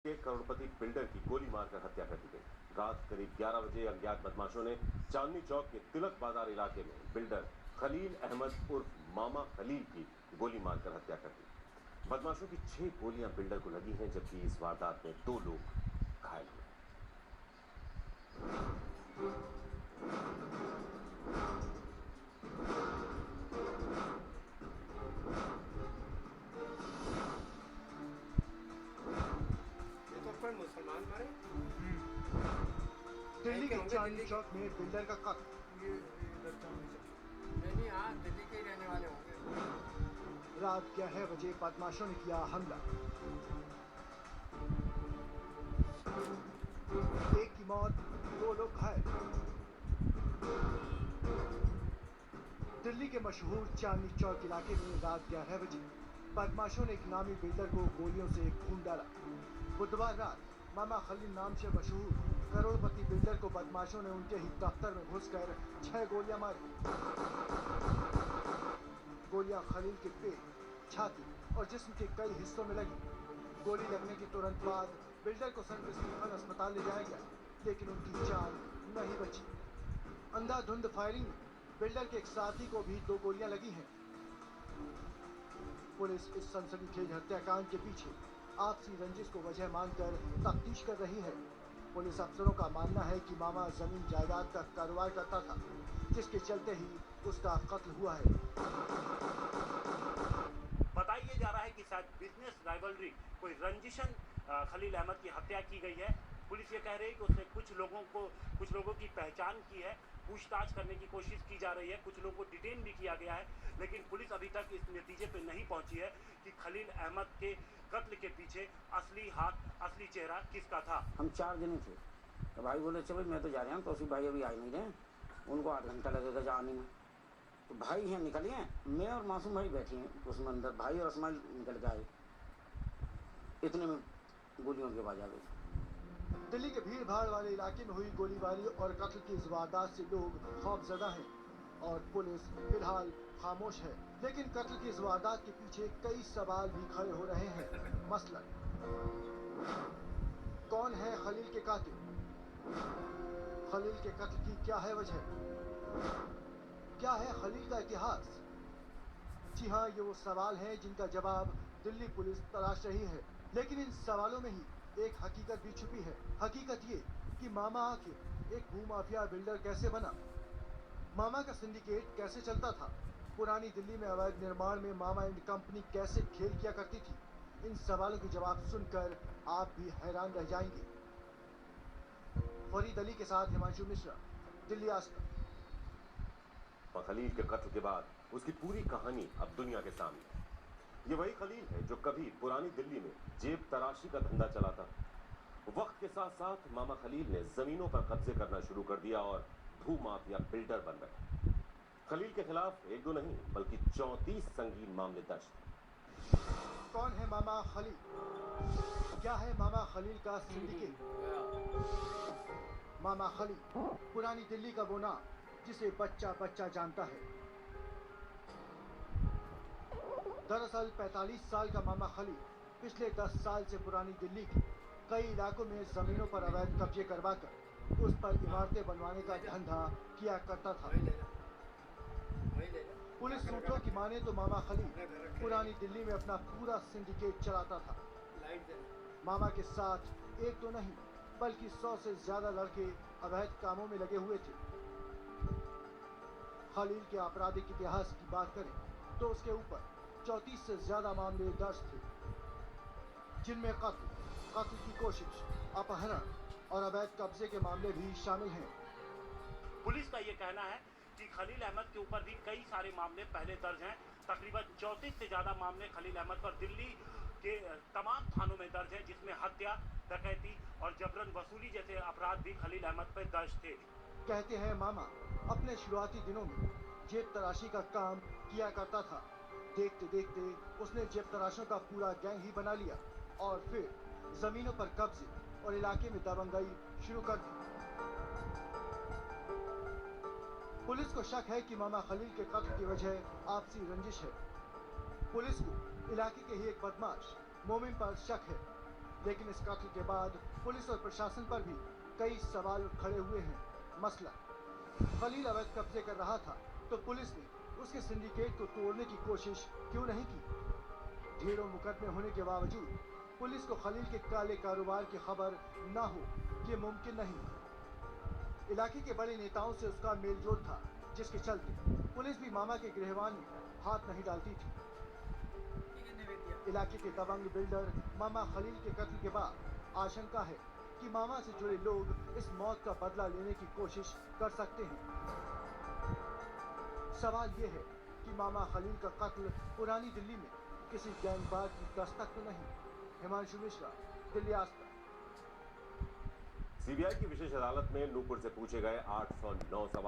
एक करोड़पति बिल्डर की गोली मारकर हत्या कर दी गई। रात करीब 11 बजे अज्ञात बदमाशों ने चांदनी चौक के तिलक बाजार इलाके में बिल्डर खलील अहमद उर्फ मामा खलील की गोली मारकर हत्या कर दी। बदमाशों की 6 गोलियां बिल्डर को लगी हैं, जबकि इस वारदात में 2 लोग घायल हुए। मुसलमान मारे दिल्ली के चांदनी चौक में बिल्डर का कत्ल। नहीं, हाँ, दिल्ली के रहने वाले होंगे। रात 11 बजे बदमाशों ने किया हमला। एक की मौत, 2 लोग घायल। दिल्ली के मशहूर चांदनी चौक इलाके में रात 11 बजे बदमाशों ने एक नामी बिल्डर को गोलियों से खून डाला। बुधवार रात मामा खलील नाम से मशहूर करोड़पति बिल्डर को बदमाशों ने उनके ही दफ्तर में घुसकर 6 गोलियां मारी। गोलियां खलील के पेट, छाती और जिस्म के कई हिस्सों में लगी। गोली लगने के तुरंत बाद बिल्डर को सेंट स्टीफन अस्पताल ले जाया गया, लेकिन उनकी जान नहीं बची। अंधाधुंध फायरिंग में बिल्डर के एक साथी को भी 2 गोलियां लगी हैं। पुलिस इस सनसनीखेज हत्याकांड के पीछे आपसी रंजिश को वजह मानकर तफ्तीश कर रही है। पुलिस अफसरों का मानना है कि मामा जमीन जायदाद का कारोबार करता था, जिसके चलते ही उसका कत्ल हुआ है। बताया जा रहा है कि शायद बिजनेस राइवलरी, कोई रंजिशन खलील अहमद की हत्या की गई है। पुलिस ये कह रही है कि उसने कुछ लोगों की पहचान की है, पूछताछ करने की कोशिश की जा रही है, कुछ लोगों को डिटेन भी किया गया है, लेकिन पुलिस अभी तक इस नतीजे पर नहीं पहुंची है कि खलील अहमद के कत्ल के पीछे असली हाथ, असली चेहरा किसका था। हम 4 जने थे, तो भाई बोले चलो मैं तो जा रहा हूँ, तो उसी भाई अभी आ नहीं रहे, उनको 8 घंटा लगेगा जाने में। तो भाई हैं निकले हैं, मैं और मासूम भाई बैठे हैं उसमें अंदर, भाई और असमाइल निकल के आए, इतने में गोलियों की आवाज आ गई। दिल्ली के भीड़ भाड़ वाले इलाके में हुई गोलीबारी और कत्ल की इस वारदात से लोग खौफजदा हैं और पुलिस फिलहाल खामोश है। लेकिन कत्ल की इस वारदात के पीछे कई सवाल भी खड़े हो रहे हैं। मसलन, कौन है खलील के कातिल? खलील के कत्ल की क्या है वजह? क्या है खलील का इतिहास? जी हाँ, ये वो सवाल हैं जिनका जवाब दिल्ली पुलिस तलाश रही है। लेकिन इन सवालों में ही एक हकीकत भी छुपी है। हकीकत ये कि मामा आखिर एक भूमाफिया बिल्डर कैसे बना? मामा का सिंडिकेट कैसे चलता था? पुरानी दिल्ली में अवैध निर्माण में मामा एंड कंपनी कैसे खेल किया करती थी? इन सवालों के जवाब सुनकर आप भी हैरान रह जाएंगे। फरीद अली के साथ हिमांशु मिश्रा, दिल्ली आज तक। खलील के कत्ल के बाद उसकी पूरी कहानी अब दुनिया के सामने है। ये वही खलील है जो कभी पुरानी दिल्ली में जेब तराशी का धंधा चलाता। वक्त के साथ साथ मामा खलील ने जमीनों पर कब्जे करना शुरू कर दिया और भूमाफिया बिल्डर बन गए। खलील के खिलाफ 1-2 नहीं बल्कि 34 संगीन मामले दर्ज थे। कौन है मामा खलील? क्या है मामा खलील का सिंडिकेट? मामा खलील पुरानी दिल्ली का वो नाम जिसे बच्चा बच्चा जानता है। दरअसल 45 साल का मामा खलील पिछले 10 साल से पुरानी दिल्ली के कई इलाकों में जमीनों पर अवैध कब्जे करवाकर उस पर इमारतें बनवाने का धंधा किया करता था। पुलिस सूत्रों की माने तो मामा खलील पुरानी दिल्ली में अपना पूरा सिंडिकेट चलाता था। मामा के साथ 1 तो नहीं बल्कि 100 से ज्यादा लड़के अवैध कामों में लगे हुए थे। खलील के आपराधिक इतिहास की बात करें तो उसके ऊपर 34 से ज्यादा मामले दर्ज थे, जिनमें कत्ल की कोशिश, अपहरण और अवैध कब्जे के मामले भी शामिल हैं। पुलिस का ये कहना है कि खलील अहमद के ऊपर भी कई सारे मामले पहले दर्ज हैं। तकरीबन 34 से ज्यादा मामले खलील अहमद पर दिल्ली के तमाम थानों में दर्ज हैं, जिसमें हत्या, डकैती और जबरन वसूली जैसे अपराध भी खलील अहमद पर दर्ज थे। कहते हैं मामा अपने शुरुआती दिनों में जेब तराशी का काम किया करता था। देखते देखते उसने जेब तराशों का पूरा गैंग ही बना लिया और फिर जमीनों पर कब्जे और इलाके में दबंगई शुरू कर दी। पुलिस को शक है कि मामा खलील के कत्ल की वजह आपसी रंजिश है। पुलिस को इलाके के ही एक बदमाश मोमिन पर शक है। लेकिन इस कत्ल के बाद पुलिस और प्रशासन पर भी कई सवाल खड़े हुए हैं। मसला, खलील अवैध कब्जे कर रहा था तो पुलिस ने उसके सिंडिकेट को तोड़ने की कोशिश क्यों नहीं की? ढेरों मुकदमे होने के बावजूद पुलिस को खलील के काले कारोबार की खबर ना हो, ये मुमकिन नहीं। इलाके के बड़े नेताओं से उसका मेलजोल था, जिसके चलते पुलिस भी मामा के गिरहवान में हाथ नहीं डालती थी। इलाके के दबंग बिल्डर मामा खलील के कत्ल के बाद आशंका है कि मामा से जुड़े लोग इस मौत का बदला लेने की कोशिश कर सकते हैं। सवाल ये है कि मामा खलील का कत्ल पुरानी दिल्ली में किसी गैंगवार की दस्तक तो नहीं? हिमांशु मिश्रा, दिल्ली आज तक। सीबीआई की विशेष अदालत में नूपुर से पूछे गए 809 सवाल